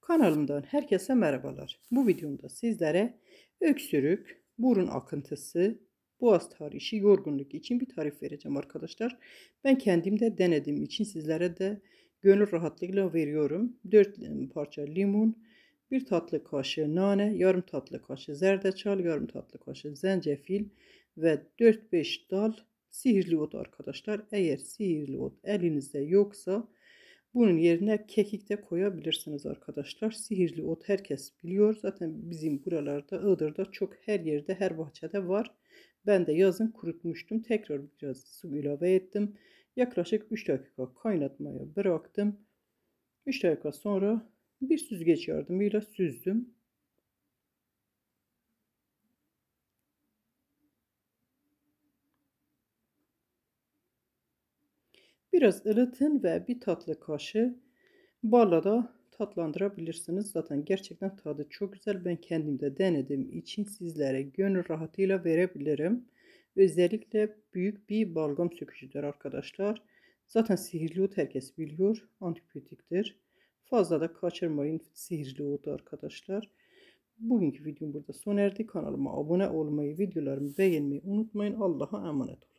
Kanalımdan herkese merhabalar. Bu videomda sizlere öksürük, burun akıntısı, boğaz tahrişi, yorgunluk için bir tarif vereceğim arkadaşlar. Ben kendim de denediğim için sizlere de gönül rahatlığıyla veriyorum. 4 parça limon, 1 tatlı kaşığı nane, yarım tatlı kaşığı zerdeçal, yarım tatlı kaşığı zencefil ve 4-5 dal sihirli ot arkadaşlar. Eğer sihirli ot elinizde yoksa bunun yerine kekik de koyabilirsiniz arkadaşlar. Sihirli ot herkes biliyor. Zaten bizim buralarda Iğdır'da çok her yerde her bahçede var. Ben de yazın kurutmuştum. Tekrar biraz su ilave ettim. Yaklaşık 3 dakika kaynatmaya bıraktım. 3 dakika sonra bir süzgeç yardımıyla süzdüm. Biraz ılıtın ve bir tatlı kaşığı balla da tatlandırabilirsiniz. Zaten gerçekten tadı çok güzel. Ben kendim de denediğim için sizlere gönül rahatıyla verebilirim. Özellikle büyük bir balgam sökücüdür arkadaşlar. Zaten sihirli ot herkes biliyor. Antibiyotiktir. Fazla da kaçırmayın sihirli otu arkadaşlar. Bugünkü videom burada sona erdi. Kanalıma abone olmayı, videolarımı beğenmeyi unutmayın. Allah'a emanet olun.